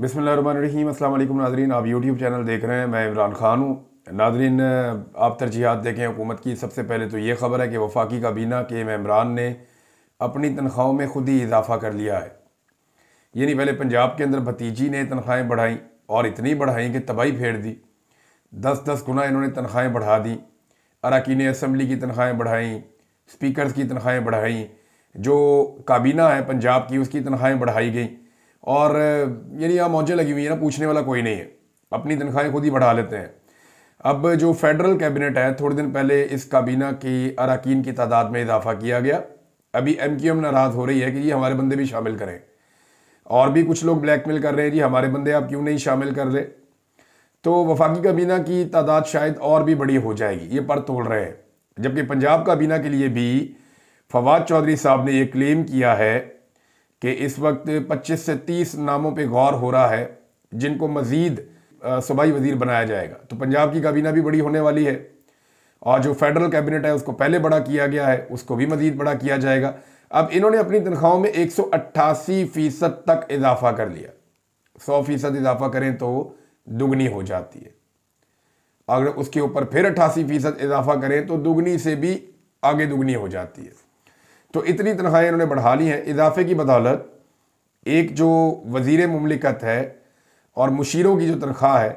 बिस्मिल्लाहिर्रहमानिर्रहीम। अस्सलाम वालेकुम नाज़रीन, आप यूट्यूब चैनल देख रहे हैं। मैं इमरान खान हूँ। नाज़रीन, आप तरजीहात देखें हुकूमत की। सबसे पहले तो ये ख़बर है कि वफाकी काबीना के मेंबरान ने अपनी तनख्वाहों में खुद ही इजाफ़ा कर लिया है। यानी पहले पंजाब के अंदर भतीजी ने तनख्वाहें बढ़ाई और इतनी बढ़ाई कि तबाही फेर दी। 10-10 गुना इन्होंने तनख्वाहें बढ़ा दी। अरकान असम्बली की तनख्वाहें बढ़ाई, स्पीकर्स की तनख्वाहें बढ़ाई, जो काबीना है पंजाब की उसकी तनख्वाहें बढ़ाई गई। और यानी यहाँ मौजें लगी हुई है ना, पूछने वाला कोई नहीं है, अपनी तनख्वाहें खुद ही बढ़ा लेते हैं। अब जो फेडरल कैबिनेट है, थोड़े दिन पहले इस काबीना की अरकान की तादाद में इजाफा किया गया। अभी MQM नाराज़ हो रही है कि जी हमारे बंदे भी शामिल करें, और भी कुछ लोग ब्लैकमेल कर रहे हैं, जी हमारे बंदे आप क्यों नहीं शामिल कर रहे। तो वफाकी काबीना की तादाद शायद और भी बड़ी हो जाएगी, ये पर तोल रहे हैं। जबकि पंजाब काबीना के लिए भी फवाद चौधरी साहब ने यह क्लेम किया है कि इस वक्त 25 से 30 नामों पे गौर हो रहा है जिनको मज़ीद सूबाई वज़ीर बनाया जाएगा। तो पंजाब की काबीना भी बड़ी होने वाली है, और जो फेडरल कैबिनेट है उसको पहले बड़ा किया गया है, उसको भी मज़ीद बड़ा किया जाएगा। अब इन्होंने अपनी तनख्वाहों में 188% तक इजाफा कर लिया। 100% इजाफा करें तो दुगनी हो जाती है। अगर उसके ऊपर फिर 88% इजाफा करें तो दुगनी से भी आगे दुगनी हो जाती है। तो इतनी तनख्वाहें इन्होंने बढ़ा ली हैं। इजाफे की बदौलत एक जो वज़ीर मुमलिकत है और मुशीरों की जो तनख्वाह है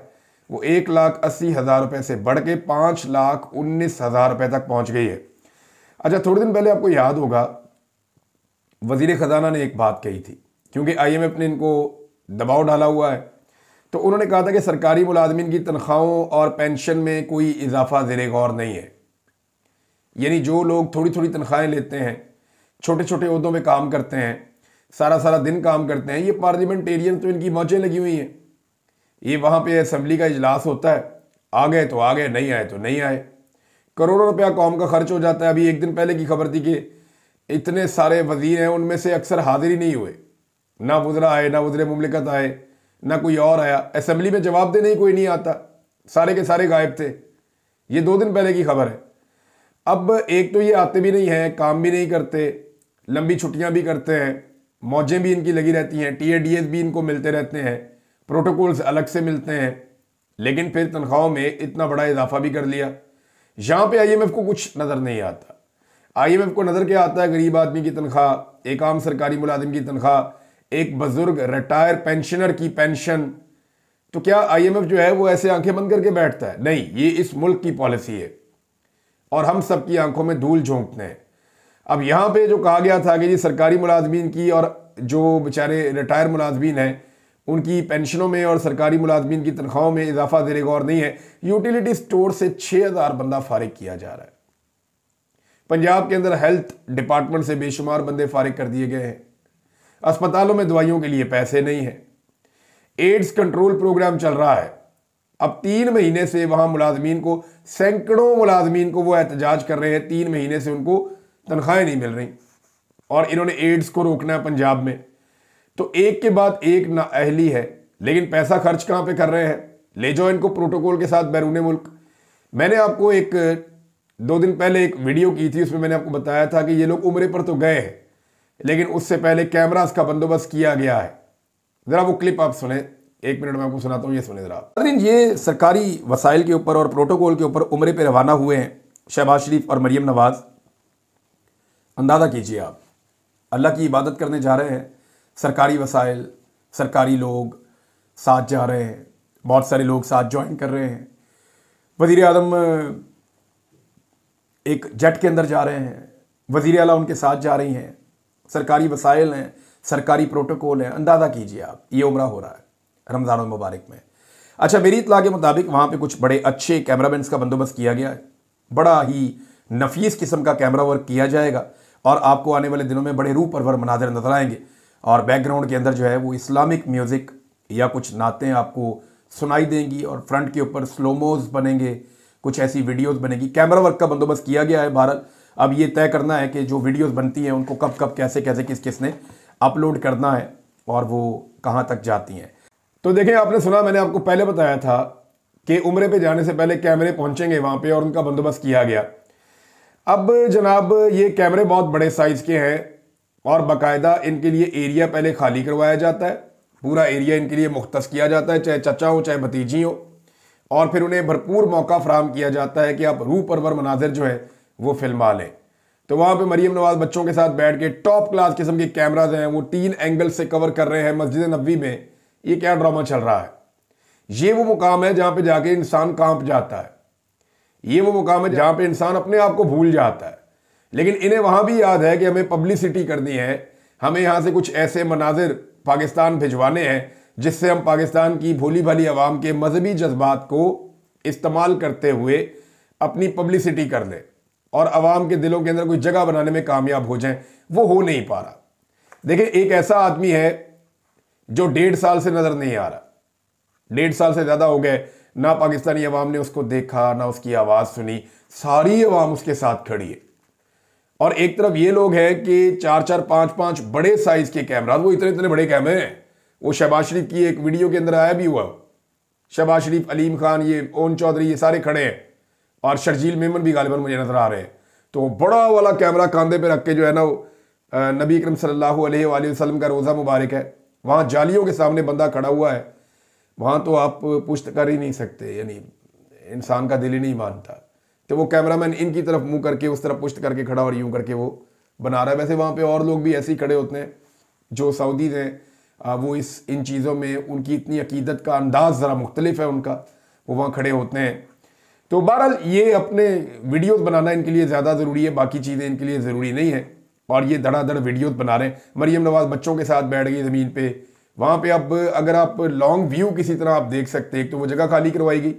वो 1,80,000 रुपये से बढ़ के 5,19,000 रुपये तक पहुंच गई है। अच्छा, थोड़े दिन पहले आपको याद होगा वज़ीर ख़जाना ने एक बात कही थी, क्योंकि IMF ने इनको दबाव डाला हुआ है। तो उन्होंने कहा था कि सरकारी मुलाजमीन की तनख्वाहों और पेंशन में कोई इजाफा ज़ेरे गौर नहीं है। यानी जो लोग थोड़ी थोड़ी तनख्वाहें लेते हैं, छोटे छोटे ओहदों में काम करते हैं, सारा सारा दिन काम करते हैं, ये पार्लियामेंटेरियन तो इनकी मौजें लगी हुई हैं। ये वहाँ पे असम्बली का इजलास होता है, आ गए तो आ गए, नहीं आए तो नहीं आए। करोड़ों रुपया कौम का खर्च हो जाता है। अभी एक दिन पहले की खबर थी कि इतने सारे वजीर हैं, उनमें से अक्सर हाजिर ही नहीं हुए, ना वज़रा आए, ना वज़ीर मुमलिकत आए, ना कोई और आया। असम्बली में जवाब देने ही कोई नहीं आता, सारे के सारे गायब थे। ये 2 दिन पहले की खबर है। अब एक तो ये आते भी नहीं हैं, काम भी नहीं करते, लंबी छुट्टियां भी करते हैं, मौजें भी इनकी लगी रहती हैं, TADS भी इनको मिलते रहते हैं, प्रोटोकॉल्स अलग से मिलते हैं, लेकिन फिर तनख्वाहों में इतना बड़ा इजाफा भी कर लिया। यहाँ पे IMF को कुछ नज़र नहीं आता। IMF को नज़र क्या आता है? गरीब आदमी की तनख्वाह, एक आम सरकारी मुलाजिम की तनख्वाह, एक बुजुर्ग रिटायर पेंशनर की पेंशन। तो क्या IMF जो है वो ऐसे आंखें बंद करके बैठता है? नहीं, ये इस मुल्क की पॉलिसी है और हम सबकी आंखों में धूल झोंकते हैं। अब यहाँ पे जो कहा गया था कि जी सरकारी मुलाजमीन की और जो बेचारे रिटायर मुलाजमीन हैं उनकी पेंशनों में और सरकारी मुलाजमीन की तनख्वाहों में इजाफा ज़ेरे गौर नहीं है। यूटिलिटी स्टोर से 6,000 बंदा फारिग किया जा रहा है। पंजाब के अंदर हेल्थ डिपार्टमेंट से बेशुमार बंदे फारिग कर दिए गए हैं। अस्पतालों में दवाइयों के लिए पैसे नहीं है। एड्स कंट्रोल प्रोग्राम चल रहा है। अब 3 महीने से वहां मुलाजमीन को, सैकड़ों मुलाजमीन को वो एहतजाज कर रहे हैं, 3 महीने से उनको तनख्वाहें नहीं मिल रही, और इन्होंने एड्स को रोकना है पंजाब में। तो एक के बाद एक नाअहली है, लेकिन पैसा खर्च कहां पे कर रहे हैं? ले जाओ इनको प्रोटोकॉल के साथ बैरून मुल्क। मैंने आपको 2 दिन पहले एक वीडियो की थी, उसमें मैंने आपको बताया था कि ये लोग उम्रे पर तो गए हैं, लेकिन उससे पहले कैमरास का बंदोबस्त किया गया है। जरा वो क्लिप आप सुने, 1 मिनट में आपको सुनाता हूँ, ये सुने जरा। ये सरकारी वसाइल के ऊपर और प्रोटोकॉल के ऊपर उम्रे पे रवाना हुए हैं शहबाज शरीफ और मरियम नवाज। अंदाजा कीजिए आप, अल्लाह की इबादत करने जा रहे हैं, सरकारी वसाइल, सरकारी लोग साथ जा रहे हैं, बहुत सारे लोग साथ ज्वाइन कर रहे हैं। वज़ीर आज़म एक जेट के अंदर जा रहे हैं, वज़ीर आला उनके साथ जा रही हैं, सरकारी वसाइल हैं, सरकारी प्रोटोकॉल हैं। अंदाज़ा कीजिए आप, ये उम्रा हो रहा है रमज़ान मुबारक में। अच्छा, मेरी इत्तला के मुताबिक वहाँ पे कुछ बड़े अच्छे कैमरामैन का बंदोबस्त किया गया है। बड़ा ही नफीस किस्म का कैमरा वर्क किया जाएगा और आपको आने वाले दिनों में बड़े रूह परवर मनाज़र नजर आएंगे। और बैकग्राउंड के अंदर जो है वो इस्लामिक म्यूज़िक या कुछ नातें आपको सुनाई देंगी, और फ्रंट के ऊपर स्लोमोज बनेंगे, कुछ ऐसी वीडियोस बनेगी। कैमरा वर्क का बंदोबस्त किया गया है। बहरहाल अब ये तय करना है कि जो वीडियोस बनती हैं उनको कब कब कैसे कैसे किस किस ने अपलोड करना है और वो कहाँ तक जाती हैं। तो देखें, आपने सुना, मैंने आपको पहले बताया था कि उम्रे पे जाने से पहले कैमरे पहुंचेंगे वहाँ पे और उनका बंदोबस्त किया गया। अब जनाब ये कैमरे बहुत बड़े साइज़ के हैं और बाकायदा इनके लिए एरिया पहले खाली करवाया जाता है, पूरा एरिया इनके लिए मुख्तस किया जाता है, चाहे चचा हो चाहे भतीजी हो, और फिर उन्हें भरपूर मौका फराहम किया जाता है कि आप रूह परवर मनाजिर जो है वो फिल्मा लें। तो वहाँ पे मरीम नवाज बच्चों के साथ बैठ के टॉप क्लास किस्म के कैमराज हैं, वो 3 एंगल से कवर कर रहे हैं मस्जिद नबवी में। ये क्या ड्रामा चल रहा है? ये वो मुकाम है जहाँ पे जाके इंसान कांप जाता है, ये वो मुकाम है जहाँ पे इंसान अपने आप को भूल जाता है। लेकिन इन्हें वहाँ भी याद है कि हमें पब्लिसिटी करनी है, हमें यहाँ से कुछ ऐसे मनाजिर पाकिस्तान भिजवाने हैं जिससे हम पाकिस्तान की भोली भाली आवाम के मजहबी जज्बात को इस्तेमाल करते हुए अपनी पब्लिसिटी कर लें और आवाम के दिलों के अंदर कोई जगह बनाने में कामयाब हो जाएं। वो हो नहीं पा रहा। देखिए, एक ऐसा आदमी है जो 1.5 साल से नजर नहीं आ रहा, 1.5 साल से ज्यादा हो गए, ना पाकिस्तानी अवाम ने उसको देखा ना उसकी आवाज सुनी, सारी अवाम उसके साथ खड़ी है। और एक तरफ ये लोग हैं कि 4-4, 5-5 बड़े साइज के कैमरा, वो इतने इतने बड़े कैमरे हैं। वो शहबाज शरीफ की एक वीडियो के अंदर आया भी हुआ, शहबाज शरीफ, अलीम खान, ये ओन चौधरी, ये सारे खड़े हैं और शर्जील मेमन भी गालिबन मुझे नजर आ रहे हैं। तो बड़ा वाला कैमरा कांधे पे रख के जो है ना, नबी अकरम सल्लल्लाहु अलैहि वसल्लम का रोज़ा मुबारक है, वहाँ जालियों के सामने बंदा खड़ा हुआ है, वहाँ तो आप पुश्त कर ही नहीं सकते, यानी इंसान का दिल ही नहीं मानता। तो वो कैमरामैन इनकी तरफ मुंह करके उस तरफ पुश्त करके खड़ा और यूं करके वो बना रहा है। वैसे वहाँ पे और लोग भी ऐसे ही खड़े होते हैं जो सऊदीज़ हैं, वो इन चीज़ों में उनकी इतनी अकीदत का अंदाज ज़रा मुख्तलिफ है उनका, वो वहाँ खड़े होते हैं। तो बहरहाल ये अपने वीडियोज़ बनाना इनके लिए ज़्यादा ज़रूरी है, बाकी चीज़ें इनके लिए ज़रूरी नहीं है, और ये धड़ाधड़ वीडियोज़ बना रहे हैं। मरीम नवाज बच्चों के साथ बैठ गई ज़मीन पे, वहाँ पे अब अगर आप लॉन्ग व्यू किसी तरह आप देख सकते हैं, तो वो जगह खाली करवाई गई,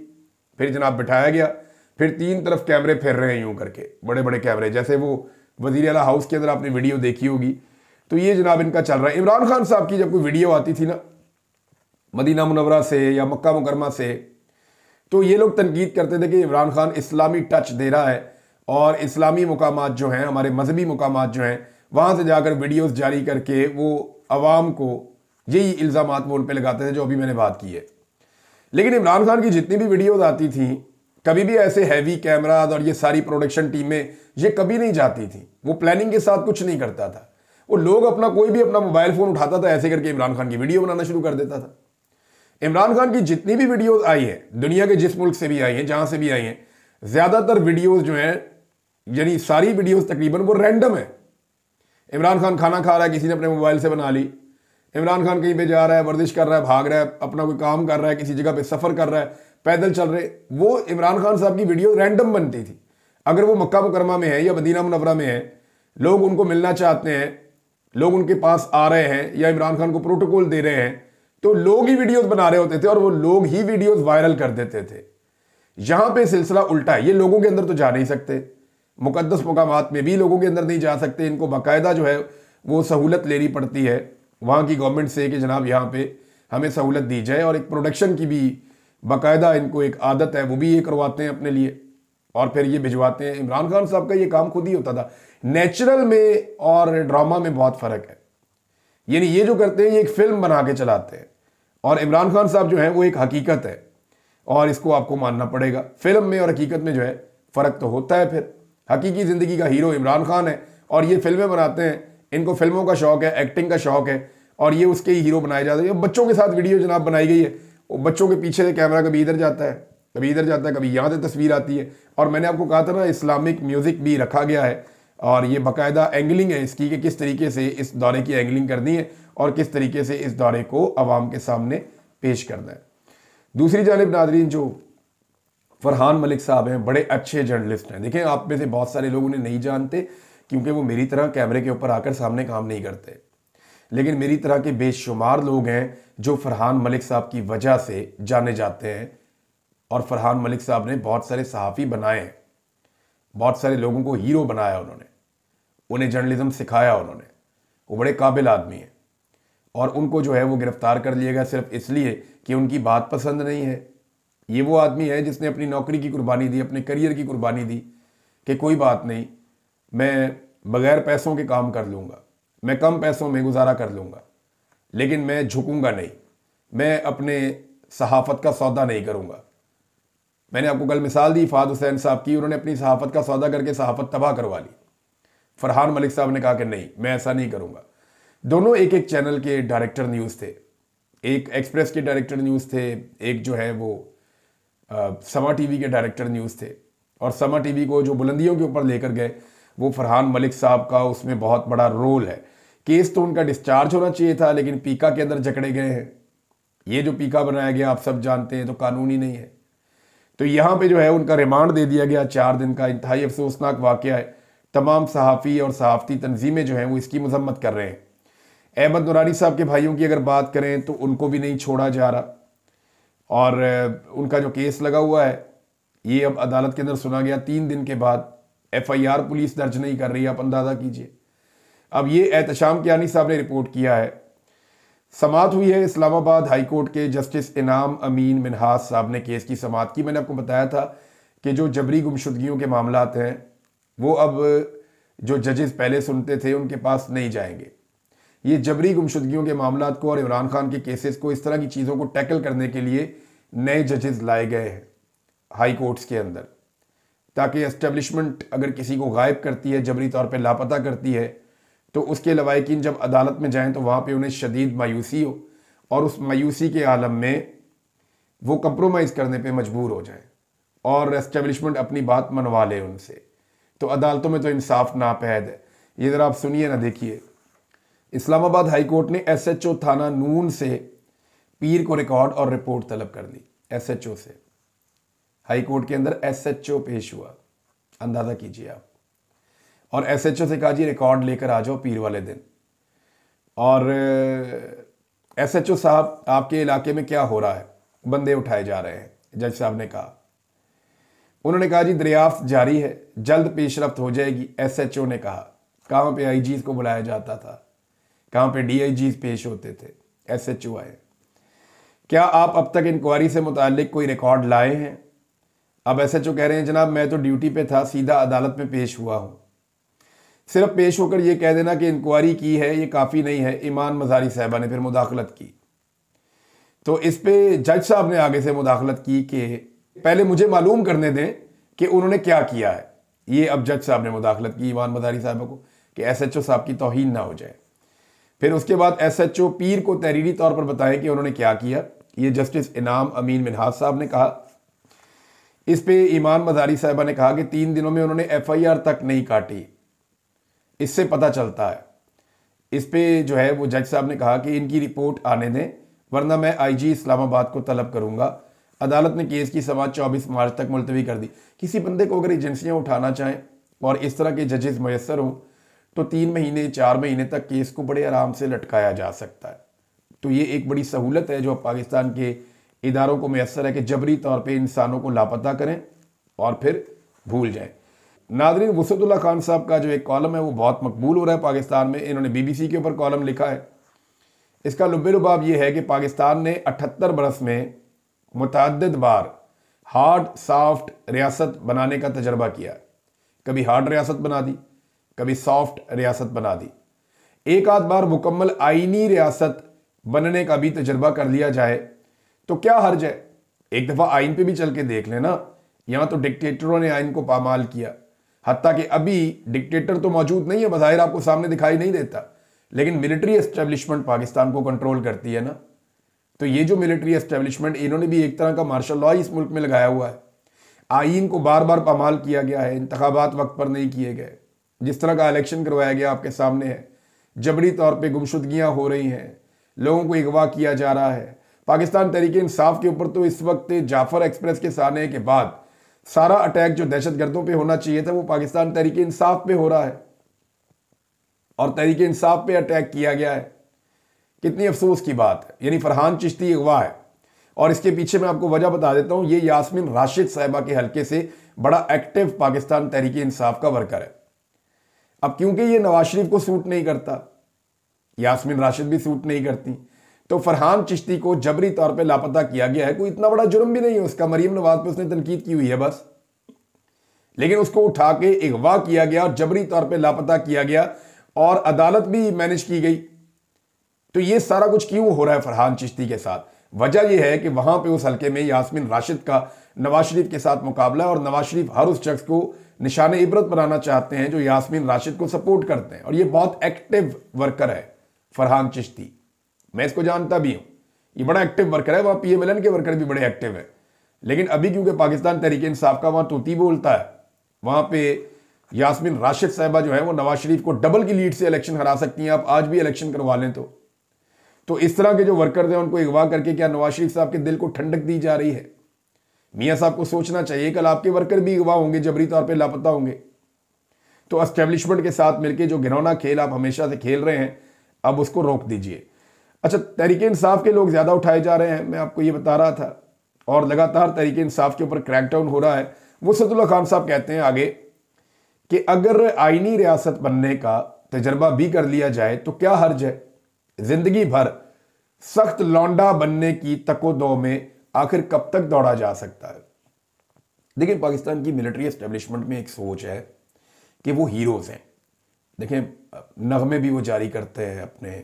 फिर जनाब बिठाया गया, फिर 3 तरफ कैमरे फिर रहे हैं यूं करके, बड़े बड़े कैमरे, जैसे वो वज़ीर आला हाउस के अंदर आपने वीडियो देखी होगी। तो ये जनाब इनका चल रहा है। इमरान खान साहब की जब कोई वीडियो आती थी ना मदीना मुनव्वरा से या मक्का मुकरमा से, तो ये लोग तनकीद करते थे कि इमरान खान इस्लामी टच दे रहा है और इस्लामी मुकामात जो हैं, हमारे मजहबी मुकामात जो हैं, वहाँ से जाकर वीडियोज़ जारी करके वो अवाम को यही इल्ज़ामात वो उन पर लगाते थे जो अभी मैंने बात की है। लेकिन इमरान खान की जितनी भी वीडियोज़ आती थी, कभी भी ऐसे हैवी कैमराज और ये सारी प्रोडक्शन टीमें ये कभी नहीं जाती थी, वो प्लानिंग के साथ कुछ नहीं करता था। वो लोग अपना कोई भी अपना मोबाइल फ़ोन उठाता था, ऐसे करके इमरान खान की वीडियो बनाना शुरू कर देता था। इमरान खान की जितनी भी वीडियोज़ आई हैं, दुनिया के जिस मुल्क से भी आई हैं, जहाँ से भी आई हैं, ज़्यादातर वीडियोज़ जो हैं, यानी सारी वीडियोज़ तकरीबन वो रैंडम है। इमरान खान खाना खा रहा है, किसी ने अपने मोबाइल से बना ली। इमरान खान कहीं पे जा रहा है, वर्जिश कर रहा है, भाग रहा है, अपना कोई काम कर रहा है, किसी जगह पे सफ़र कर रहा है, पैदल चल रहे, वो इमरान खान साहब की वीडियो रैंडम बनती थी। अगर वो मक्का मुकरमा में है या मदीना मुनव्वरा में है, लोग उनको मिलना चाहते हैं, लोग उनके पास आ रहे हैं या इमरान खान को प्रोटोकॉल दे रहे हैं, तो लोग ही वीडियोस बना रहे होते थे और वो लोग ही वीडियोस वायरल कर देते थे। यहां पे सिलसिला उल्टा है, ये लोगों के अंदर तो जा नहीं सकते, मुकद्दस मकामात में भी लोगों के अंदर नहीं जा सकते, इनको बाकायदा जो है वो सहूलत लेनी पड़ती है वहाँ की गवर्नमेंट से कि जनाब यहाँ पे हमें सहूलत दी जाए, और एक प्रोडक्शन की भी बाकायदा इनको एक आदत है, वो भी ये करवाते हैं अपने लिए और फिर ये भिजवाते हैं। इमरान खान साहब का ये काम खुद ही होता था। नेचुरल में और ड्रामा में बहुत फ़र्क है, यानी ये जो करते हैं ये एक फिल्म बना के चलाते हैं, और इमरान खान साहब जो है वो एक हकीकत है, और इसको आपको मानना पड़ेगा। फिल्म में और हकीकत में जो है फ़र्क तो होता है। फिर हकीकी ज़िंदगी का हीरो इमरान खान है और ये फिल्में बनाते हैं, इनको फिल्मों का शौक़ है, एक्टिंग का शौक़ है, और ये उसके ही हीरो बनाए जाते हैं। बच्चों के साथ वीडियो जनाब बनाई गई है, वो बच्चों के पीछे से कैमरा कभी इधर जाता है, कभी इधर जाता है, कभी यहाँ से तस्वीर आती है। और मैंने आपको कहा था ना, इस्लामिक म्यूज़िक भी रखा गया है, और ये बाकायदा एंगलिंग है इसकी कि किस तरीके से इस दौरे की एंगलिंग करनी है और किस तरीके से इस दौरे को आवाम के सामने पेश करना है। दूसरी जानिब नाज़रीन, जो फरहान मलिक साहब हैं, बड़े अच्छे जर्नलिस्ट हैं। देखें, आप में से बहुत सारे लोग उन्हें नहीं जानते क्योंकि वो मेरी तरह कैमरे के ऊपर आकर सामने काम नहीं करते, लेकिन मेरी तरह के बेशुमार लोग हैं जो फरहान मलिक साहब की वजह से जाने जाते हैं। और फरहान मलिक साहब ने बहुत सारे सहाफ़ी बनाए हैं, बहुत सारे लोगों को हीरो बनाया उन्होंने, उन्हें जर्नलिज्म सिखाया उन्होंने। वो बड़े काबिल आदमी हैं, और उनको जो है वो गिरफ्तार कर लिया गया सिर्फ इसलिए कि उनकी बात पसंद नहीं है। ये वो आदमी है जिसने अपनी नौकरी की कुर्बानी दी, अपने करियर की कुर्बानी दी कि कोई बात नहीं, मैं बग़ैर पैसों के काम कर लूँगा, मैं कम पैसों में गुजारा कर लूँगा, लेकिन मैं झुकूँगा नहीं, मैं अपने सहाफ़त का सौदा नहीं करूँगा। मैंने आपको कल मिसाल दी फ़ाद हुसैन साहब की, उन्होंने अपनी सहाफ़त का सौदा करके सहाफ़त तबाह करवा ली। फरहान मलिक साहब ने कहा कि नहीं, मैं ऐसा नहीं करूँगा। दोनों एक एक चैनल के डायरेक्टर न्यूज़ थे, एक एक्सप्रेस के डायरेक्टर न्यूज़ थे, एक जो है वो समा टीवी के डायरेक्टर न्यूज़ थे, और समा टीवी को जो बुलंदियों के ऊपर लेकर गए वो फरहान मलिक साहब का उसमें बहुत बड़ा रोल है। केस तो उनका डिस्चार्ज होना चाहिए था, लेकिन पीका के अंदर जकड़े गए हैं। ये जो पीका बनाया गया आप सब जानते हैं, तो कानूनी नहीं है। तो यहाँ पे जो है उनका रिमांड दे दिया गया 4 दिन का। इंतहाई अफसोसनाक वाकया है। तमाम सहाफ़ी और सहाफ़ती तंजीमें जो हैं वो इसकी मजम्मत कर रहे हैं। अहमद नुरानी साहब के भाइयों की अगर बात करें तो उनको भी नहीं छोड़ा जा रहा, और उनका जो केस लगा हुआ है ये अब अदालत के अंदर सुना गया 3 दिन के बाद। FIR पुलिस दर्ज नहीं कर रही, आप अंदाज़ा कीजिए। अब ये एहतशाम कियानी साहब ने रिपोर्ट किया है। समाअत हुई है इस्लामाबाद हाई कोर्ट के जस्टिस इनाम अमीन मिनहाज साहब ने केस की समाअत की। मैंने आपको बताया था कि जो जबरी गुमशुदगियों के मामलात हैं वो अब जो जजेस पहले सुनते थे उनके पास नहीं जाएंगे। ये जबरी गुमशुदगियों के मामलात को और इमरान खान के केसेस को, इस तरह की चीज़ों को टैकल करने के लिए नए जजेस लाए गए हैं हाई कोर्ट्स के अंदर, ताकि एस्टेब्लिशमेंट अगर किसी को गायब करती है, जबरी तौर पे लापता करती है, तो उसके लवाहिकीन जब अदालत में जाएं तो वहाँ पे उन्हें शदीद मायूसी हो, और उस मायूसी के आलम में वो कंप्रोमाइज़ करने पे मजबूर हो जाएं और एस्टेब्लिशमेंट अपनी बात मनवा ले उनसे। तो अदालतों में तो इंसाफ नापैद है। ये ज़रा आप सुनिए ना, देखिए। इस्लामाबाद हाई कोर्ट ने SHO थाना नून से पीर को रिकॉर्ड और रिपोर्ट तलब कर ली। SHO से हाई कोर्ट के अंदर SHO पेश हुआ, अंदाज़ा कीजिए आप। और SHO से कहा जी रिकॉर्ड लेकर आ जाओ पीर वाले दिन। और SHO साहब आपके इलाके में क्या हो रहा है, बंदे उठाए जा रहे हैं, जज साहब ने कहा। उन्होंने कहा जी दरियाफ्त जारी है, जल्द पेशरफ्त हो जाएगी। SHO ने कहा। कहाँ पे IGs को बुलाया जाता था, कहाँ पे DIGs पेश होते थे, SHO आए। क्या आप अब तक इंक्वायरी से मुताल्लिक कोई रिकॉर्ड लाए हैं? अब SHO कह रहे हैं जनाब मैं तो ड्यूटी पे था, सीधा अदालत में पेश हुआ हूँ। सिर्फ पेश होकर ये कह देना कि इंक्वायरी की है ये काफ़ी नहीं है। ईमान मज़ारी साहबा ने फिर मुदाखलत की। तो इस पे जज साहब ने आगे से मुदाखलत की कि पहले मुझे मालूम करने दें कि उन्होंने क्या किया है। ये अब जज साहब ने मुदाखलत की ईमान मज़ारी साहबा को कि SHO साहब की तौहीन ना हो जाए। फिर उसके बाद SHO पीर को तहरीरी तौर पर बताएं कि उन्होंने क्या किया। ये जस्टिस इनाम अमीन मिनहाज साहब ने कहा। इस पे ईमान मज़ारी साहबा ने कहा कि 3 दिनों में उन्होंने FIR तक नहीं काटी, इससे पता चलता है। इस पे जो है वो जज साहब ने कहा कि इनकी रिपोर्ट आने दें वरना मैं IG इस्लामाबाद को तलब करूंगा। अदालत ने केस की समाअत 24 मार्च तक मुलतवी कर दी। किसी बंदे को अगर एजेंसियां उठाना चाहें और इस तरह के जजेस मैसर हों तो 3 महीने 4 महीने तक केस को बड़े आराम से लटकाया जा सकता है। तो ये एक बड़ी सहूलत है जो पाकिस्तान के इदारों को मैसर है कि जबरी तौर पर इंसानों को लापता करें और फिर भूल जाएं। नादरीन, वसअतुल्लाह खान साहब का जो एक कॉलम है वो बहुत मकबूल हो रहा है पाकिस्तान में। इन्होंने BBC के ऊपर कॉलम लिखा है। इसका लुब्बे लुबाब ये है कि पाकिस्तान ने 78 बरस में मुतअद्दिद बार हार्ड सॉफ्ट रियासत बनाने का तजर्बा किया। कभी हार्ड रियासत बना दी, कभी सॉफ्ट रियासत बना दी। एक आध बार मुकम्मल आईनी रियासत बनने का भी तजर्बा कर लिया जाए तो क्या हर्ज है। एक दफ़ा आइन पे भी चल के देख लेना। यहाँ तो डिक्टेटरों ने आइन को पामाल किया। हत्ता कि अभी डिक्टेटर तो मौजूद नहीं है, बज़ाहिर आपको सामने दिखाई नहीं देता, लेकिन मिलिट्री एस्टेब्लिशमेंट पाकिस्तान को कंट्रोल करती है ना। तो ये जो मिलिट्री एस्टेब्लिशमेंट, इन्होंने भी एक तरह का मार्शल लॉ इस मुल्क में लगाया हुआ है। आइन को बार बार पामाल किया गया है, इंतखाबात वक्त पर नहीं किए गए, जिस तरह का इलेक्शन करवाया गया आपके सामने है। जबरी तौर पर गुमशुदगियाँ हो रही हैं, लोगों को अगवा किया जा रहा है। पाकिस्तान तहरीक इंसाफ के ऊपर तो इस वक्त जाफर एक्सप्रेस के साने के बाद सारा अटैक जो दहशत गर्दों पे होना चाहिए था वो पाकिस्तान तहरीक इंसाफ पे हो रहा है, और तहरीक इंसाफ पे अटैक किया गया है। कितनी अफसोस की बात है। यानी फरहान चिश्ती अगवा है, और इसके पीछे मैं आपको वजह बता देता हूं। ये यास्मीन राशिद साहिबा के हल्के से बड़ा एक्टिव पाकिस्तान तहरीक इंसाफ का वर्कर है। अब क्योंकि ये नवाज शरीफ को सूट नहीं करता, यास्मीन राशिद भी सूट नहीं करती, तो फरहान चिश्ती को जबरी तौर पे लापता किया गया है। कोई इतना बड़ा जुर्म भी नहीं है उसका। मरीम नवाज पे उसने तनकीद की हुई है बस, लेकिन उसको उठा के अगवा किया गया और जबरी तौर पे लापता किया गया, और अदालत भी मैनेज की गई। तो ये सारा कुछ क्यों हो रहा है फरहान चिश्ती के साथ? वजह यह है कि वहां पे उस हल्के में यास्मीन राशिद का नवाज शरीफ के साथ मुकाबला है, और नवाज शरीफ हर उस शख्स को निशान इबरत बनाना चाहते हैं जो यास्मीन राशिद को सपोर्ट करते हैं। और ये बहुत एक्टिव वर्कर है फरहान चिश्ती, मैं इसको जानता भी हूं। ये बड़ा एक्टिव वर्कर है, वहाँ PMLN के वर्कर भी बड़े एक्टिव है। लेकिन अभी क्योंकि पाकिस्तान तहरीक इंसाफ का वहाँ तूती बोलता है, वहाँ पे यास्मीन राशिद साहिबा जो है वो नवाज शरीफ को डबल की लीड से इलेक्शन हरा सकती हैं, आप आज भी इलेक्शन करवा लें तो इस तरह के जो वर्कर हैं उनको अगवा करके क्या नवाज शरीफ साहब के दिल को ठंडक दी जा रही है? मियाँ साहब को सोचना चाहिए, कल आपके वर्कर भी अगवा होंगे, जबरी तौर पे लापता होंगे। तो एस्टेब्लिशमेंट के साथ मिलकर जो घिनौना खेल आप हमेशा से खेल रहे हैं, अब उसको रोक दीजिए। अच्छा, तहरीक इंसाफ के लोग ज्यादा उठाए जा रहे हैं, मैं आपको ये बता रहा था, और लगातार तहरीक इंसाफ के ऊपर क्रैकडाउन हो रहा है। वसअतुल्लाह खान साहब कहते हैं आगे कि अगर आईनी रियासत बनने का तजर्बा भी कर लिया जाए तो क्या हर्ज है, जिंदगी भर सख्त लौंडा बनने की तको-दो में आखिर कब तक दौड़ा जा सकता है। देखिए, पाकिस्तान की मिलिट्री एस्टेब्लिशमेंट में एक सोच है कि वो हीरोज हैं। देखें, नगमे भी वो जारी करते हैं अपने,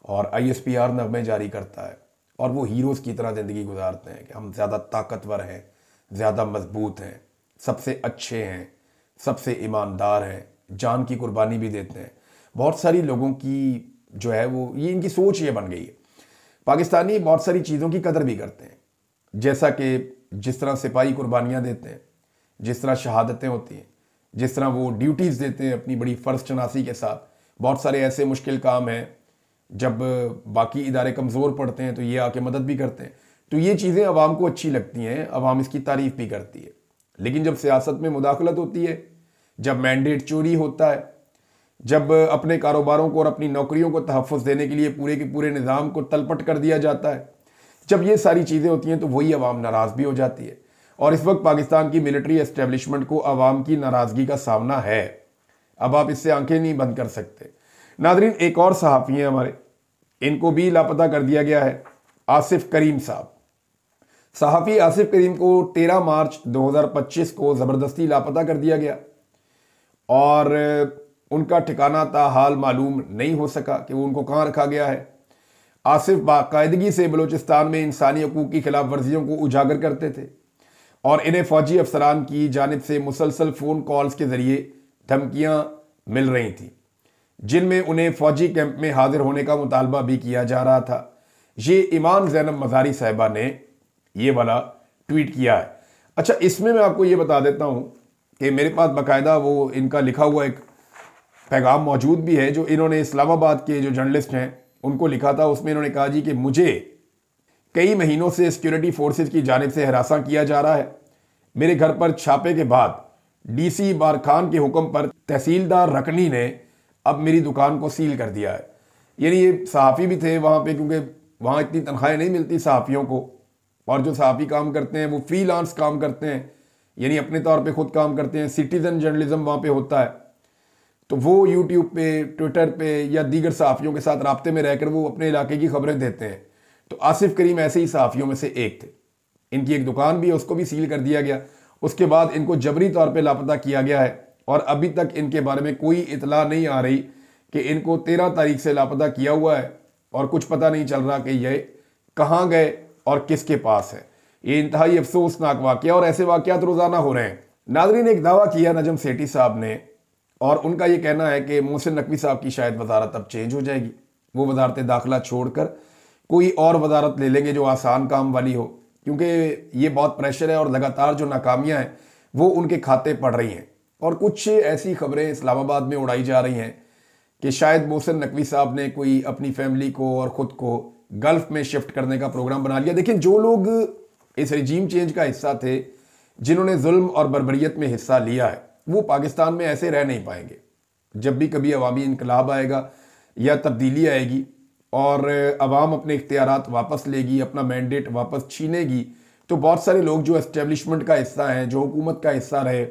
और ISPR नगमे जारी करता है, और वो हीरोज की तरह ज़िंदगी गुजारते हैं कि हम ज़्यादा ताकतवर हैं, ज़्यादा मजबूत हैं, सबसे अच्छे हैं, सबसे ईमानदार हैं, जान की कुर्बानी भी देते हैं। बहुत सारी लोगों की जो है वो ये इनकी सोच ये बन गई है। पाकिस्तानी बहुत सारी चीज़ों की कदर भी करते हैं, जैसा कि जिस तरह सिपाही कुर्बानियाँ देते हैं, जिस तरह शहादतें होती हैं, जिस तरह वो ड्यूटीज़ देते हैं अपनी बड़ी फ़र्ज शनासी के साथ। बहुत सारे ऐसे मुश्किल काम हैं जब बाकी इदारे कमज़ोर पड़ते हैं तो ये आके मदद भी करते हैं। तो ये चीज़ें अवाम को अच्छी लगती हैं, अवाम इसकी तारीफ़ भी करती है। लेकिन जब सियासत में मुदाखलत होती है, जब मैंडेट चोरी होता है, जब अपने कारोबारों को और अपनी नौकरियों को तहफ़्फ़ुज़ देने के लिए पूरे के पूरे निज़ाम को तलपट कर दिया जाता है, जब ये सारी चीज़ें होती हैं तो वही अवाम नाराज़ भी हो जाती है। और इस वक्त पाकिस्तान की मिलिट्री एस्टेब्लिशमेंट को अवाम की नाराज़गी का सामना है। अब आप इससे आंखें नहीं बंद कर सकते। नादरीन, एक और सहाफ़ी हैं हमारे, इनको भी लापता कर दिया गया है, आसिफ करीम साहब। सहाफ़ी आसिफ करीम को 13 मार्च 2025 को ज़बरदस्ती लापता कर दिया गया, और उनका ठिकाना ताहाल मालूम नहीं हो सका कि वो उनको कहाँ रखा गया है। आसिफ बाकायदगी से बलूचिस्तान में इंसानी हकूक़ की खिलाफ वर्जियों को उजागर करते थे, और इन्हें फ़ौजी अफसरान की जानिब से मुसलसल फ़ोन कॉल्स के ज़रिए धमकियाँ मिल रही थीं, जिनमें उन्हें फ़ौजी कैंप में हाजिर होने का मुतालबा भी किया जा रहा था। ये ईमान ज़ैनब मज़ारी साहिबा ने ये वाला ट्वीट किया है। अच्छा, इसमें मैं आपको ये बता देता हूँ कि मेरे पास बाकायदा वो इनका लिखा हुआ एक पैगाम मौजूद भी है जो इन्होंने इस्लामाबाद के जो जर्नलिस्ट हैं उनको लिखा था। उसमें इन्होंने कहा जी कि मुझे कई महीनों से सिक्योरिटी फोर्सेस की जानिब से हरासा किया जा रहा है। मेरे घर पर छापे के बाद DC बार खान के हुक्म पर तहसीलदार रकनी ने अब मेरी दुकान को सील कर दिया है। यानी ये सहाफ़ी भी थे वहाँ पे, क्योंकि वहाँ इतनी तनख्वाहें नहीं मिलती सहाफ़ियों को, और जो सहाफ़ी काम करते हैं वो फ्रीलांस काम करते हैं, यानी अपने तौर पे खुद काम करते हैं। सिटीज़न जर्नलिज्म वहाँ पे होता है, तो वो यूट्यूब पे, ट्विटर पे या दीगर सहाफ़ियों के साथ राब्ते में रहकर वो अपने इलाके की खबरें देते हैं। तो आसिफ करीम ऐसे ही सहाफ़ियों में से एक थे। इनकी एक दुकान भी है, उसको भी सील कर दिया गया। उसके बाद इनको जबरी तौर पे लापता किया गया है, और अभी तक इनके बारे में कोई इतला नहीं आ रही कि इनको 13 तारीख से लापता किया हुआ है, और कुछ पता नहीं चल रहा कि ये कहाँ गए और किसके पास है। ये इंतहाई अफसोसनाक वाक़या, और ऐसे वाक़यात रोज़ाना हो रहे हैं। नाज़रीन, एक दावा किया नजम सेठी साहब ने, और उनका ये कहना है कि मोहसिन नकवी साहब की शायद वजारत अब चेंज हो जाएगी। वो वजारत दाखिला छोड़कर कोई और वजारत ले लेंगे जो आसान काम वाली हो, क्योंकि ये बहुत प्रेशर है और लगातार जो नाकामियाँ हैं वो उनके खाते पड़ रही हैं। और कुछ ऐसी खबरें इस्लामाबाद में उड़ाई जा रही हैं कि शायद मोहसिन नकवी साहब ने कोई अपनी फैमिली को और ख़ुद को गल्फ़ में शिफ्ट करने का प्रोग्राम बना लिया। देखिए, जो लोग इस रिजीम चेंज का हिस्सा थे, जिन्होंने जुल्म और बर्बरियत में हिस्सा लिया है, वो पाकिस्तान में ऐसे रह नहीं पाएंगे। जब भी कभी अवामी इनकलाब आएगा या तब्दीली आएगी और अवाम अपने इख्तियारात वापस लेगी, अपना मैंडेट वापस छीनेगी, तो बहुत सारे लोग जो एस्टेब्लिशमेंट का हिस्सा हैं, जो हुकूमत का हिस्सा रहे,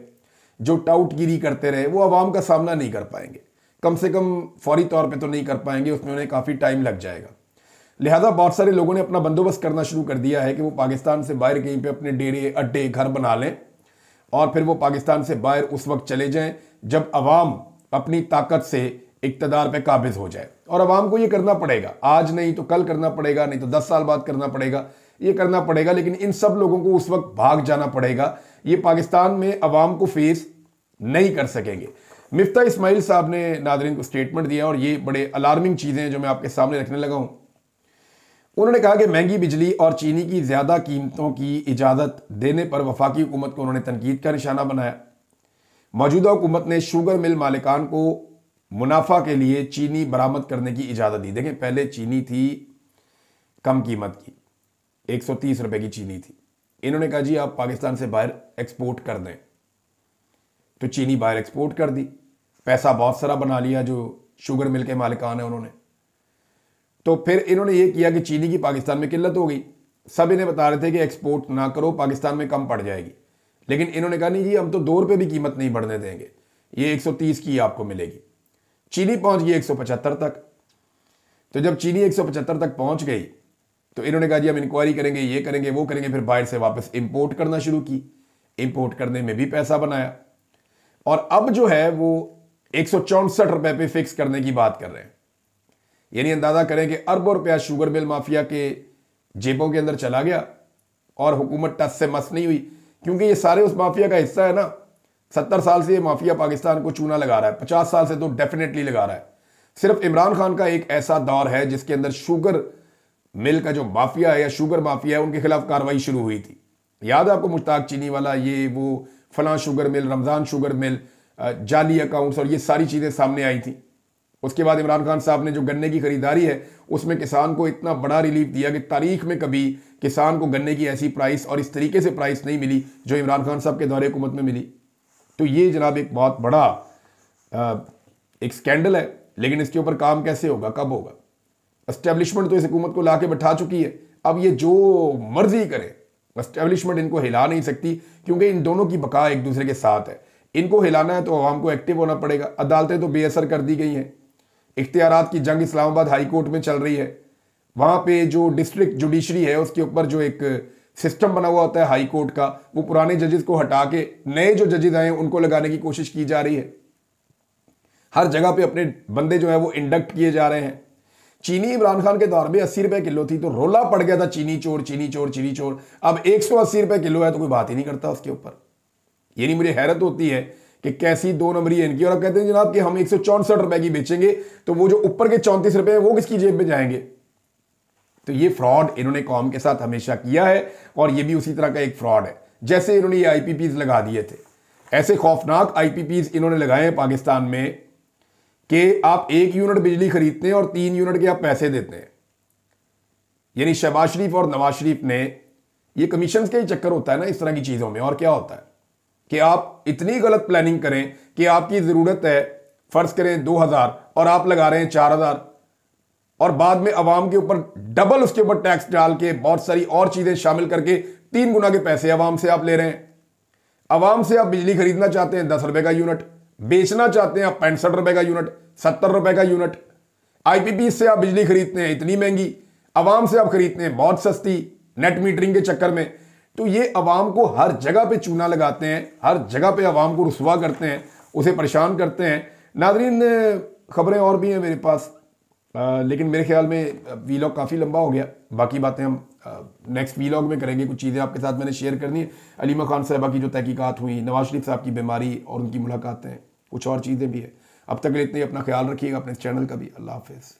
जो टाउटगिरी करते रहे, वो अवाम का सामना नहीं कर पाएंगे। कम से कम फौरी तौर पे तो नहीं कर पाएंगे, उसमें उन्हें काफ़ी टाइम लग जाएगा। लिहाजा बहुत सारे लोगों ने अपना बंदोबस्त करना शुरू कर दिया है कि वो पाकिस्तान से बाहर कहीं पे अपने डेरे, अड्डे, घर बना लें, और फिर वो पाकिस्तान से बाहर उस वक्त चले जाएं जब अवाम अपनी ताकत से इक़्तिदार पे काबिज हो जाए। और अवाम को ये करना पड़ेगा, आज नहीं तो कल करना पड़ेगा, नहीं तो 10 साल बाद करना पड़ेगा, ये करना पड़ेगा। लेकिन इन सब लोगों को उस वक्त भाग जाना पड़ेगा। ये पाकिस्तान में अवाम को फेस नहीं कर सकेंगे। मिफ्ता इस्माइल साहब ने नादरीन को स्टेटमेंट दिया, और ये बड़े अलार्मिंग चीज़ें हैं जो मैं आपके सामने रखने लगा हूँ। उन्होंने कहा कि महंगी बिजली और चीनी की ज़्यादा कीमतों की इजाज़त देने पर वफाकी हुकूमत को उन्होंने तनकीद का निशाना बनाया। मौजूदा हुकूमत ने शुगर मिल मालिकान को मुनाफा के लिए चीनी बरामद करने की इजाज़त दी। देखें, पहले चीनी थी कम कीमत की, 130 रुपए की चीनी थी। इन्होंने कहा जी आप पाकिस्तान से बाहर एक्सपोर्ट कर दें, तो चीनी बाहर एक्सपोर्ट कर दी, पैसा बहुत सारा बना लिया जो शुगर मिल के मालिकान है उन्होंने। तो फिर इन्होंने ये किया कि चीनी की पाकिस्तान में किल्लत हो गई। सब इन्हें बता रहे थे कि एक्सपोर्ट ना करो, पाकिस्तान में कम पड़ जाएगी, लेकिन इन्होंने कहा नहीं जी हम तो 2 रुपये भी कीमत नहीं बढ़ने देंगे, ये 130 की आपको मिलेगी। चीनी पहुंच गई 175 तक। तो जब चीनी 175 तक पहुंच गई तो इन्होंने कहा जी हम इंक्वायरी करेंगे, ये करेंगे, वो करेंगे। फिर बाहर से वापस इंपोर्ट करना शुरू की, इंपोर्ट करने में भी पैसा बनाया, और अब जो है वो 164 रुपए पे फिक्स करने की बात कर रहे हैं। यानी अंदाजा करें कि अरबों रुपया शुगर मिल माफिया के जेबों के अंदर चला गया और हुकूमत टस से मस नहीं हुई, क्योंकि ये सारे उस माफिया का हिस्सा है ना। 70 साल से ये माफिया पाकिस्तान को चूना लगा रहा है, 50 साल से तो डेफिनेटली लगा रहा है। सिर्फ इमरान खान का एक ऐसा दौर है जिसके अंदर शुगर मिल का जो माफिया है या शुगर माफिया है उनके खिलाफ कार्रवाई शुरू हुई थी। याद है आपको, मुश्ताक चीनी वाला, ये वो फलां sugar mill, Ramzan sugar mill, जाली अकाउंट्स और ये सारी चीजें सामने आई थी। उसके बाद इमरान खान साहब ने जो गन्ने की खरीदारी है उसमें किसान को इतना बड़ा रिलीफ दिया कि तारीख में कभी किसान को गन्ने की ऐसी प्राइस और इस तरीके से प्राइस नहीं मिली जो इमरान खान साहब के दौरे हुकूमत में मिली। तो ये जनाब एक बहुत बड़ा एक स्कैंडल है, लेकिन इसके ऊपर काम कैसे होगा, कब होगा? एस्टेब्लिशमेंट तो इस हुकूमत को ला के बैठा चुकी है, अब ये जो मर्जी करे एस्टेब्लिशमेंट इनको हिला नहीं सकती, क्योंकि इन दोनों की बका एक दूसरे के साथ है। इनको हिलाना है तो अवाम को एक्टिव होना पड़ेगा। अदालतें तो बेअसर कर दी गई हैं, इख्तियारात की जंग इस्लामाबाद हाई कोर्ट में चल रही है। वहां पे जो डिस्ट्रिक्ट जुडिशरी है उसके ऊपर जो एक सिस्टम बना हुआ होता है हाई कोर्ट का, वो पुराने जजेस को हटा के नए जो जजेस आए उनको लगाने की कोशिश की जा रही है। हर जगह पे अपने बंदे जो है वो इंडक्ट किए जा रहे हैं। चीनी इमरान खान के दौर में 80 रुपए किलो थी तो रोला पड़ गया था, चीनी चोर चीनी चोर चीनी चोर। अब 180 रुपए किलो है तो कोई बात ही नहीं करता उसके ऊपर। यानी मुझे हैरत होती है कि कैसी 2 नंबरी है इनकी। और अब कहते हैं जनाब कि हम 164 रुपए की बेचेंगे, तो वो जो ऊपर के 34 रुपए हैं वो किसकी जेब में जाएंगे? तो ये फ्रॉड इन्होंने कौम के साथ हमेशा किया है, और ये भी उसी तरह का एक फ्रॉड है। जैसे इन्होंने ये आईपीपीज लगा दिए थे, ऐसे खौफनाक आईपीपीज इन्होंने लगाए हैं पाकिस्तान में कि आप 1 यूनिट बिजली खरीदते हैं और 3 यूनिट के आप पैसे देते हैं। यानी शहबाज शरीफ और नवाज शरीफ ने, ये कमीशन का ही चक्कर होता है ना इस तरह की चीजों में। और क्या होता है कि आप इतनी गलत प्लानिंग करें कि आपकी जरूरत है फर्ज करें 2000 और आप लगा रहे हैं 4000, और बाद में अवाम के ऊपर डबल उसके ऊपर टैक्स डाल के बहुत सारी और चीजें शामिल करके 3 गुना के पैसे अवाम से आप ले रहे हैं। अवाम से आप बिजली खरीदना चाहते हैं 10 रुपए का यूनिट, बेचना चाहते हैं आप 65 रुपए का यूनिट, 70 रुपए का यूनिट। आईपीपी से आप बिजली खरीदते हैं इतनी महंगी, अवाम से आप खरीदते हैं बहुत सस्ती नेट मीटरिंग के चक्कर में। तो ये अवाम को हर जगह पे चूना लगाते हैं, हर जगह पे अवाम को रुसवा करते हैं, उसे परेशान करते हैं। नाज़रीन, खबरें और भी हैं मेरे पास, लेकिन मेरे ख्याल में वीलॉग काफ़ी लंबा हो गया। बाकी बातें हम नेक्स्ट वीलॉग में करेंगे। कुछ चीज़ें आपके साथ मैंने शेयर करनी है। अलीमा खान साहबा की जो तहकीकात हुई, नवाज शरीफ साहब की बीमारी और उनकी मुलाकातें, कुछ और चीज़ें भी है। अब तक के लिए इतने, अपना ख्याल रखिएगा, अपने चैनल का भी। अल्लाह हाफिज़।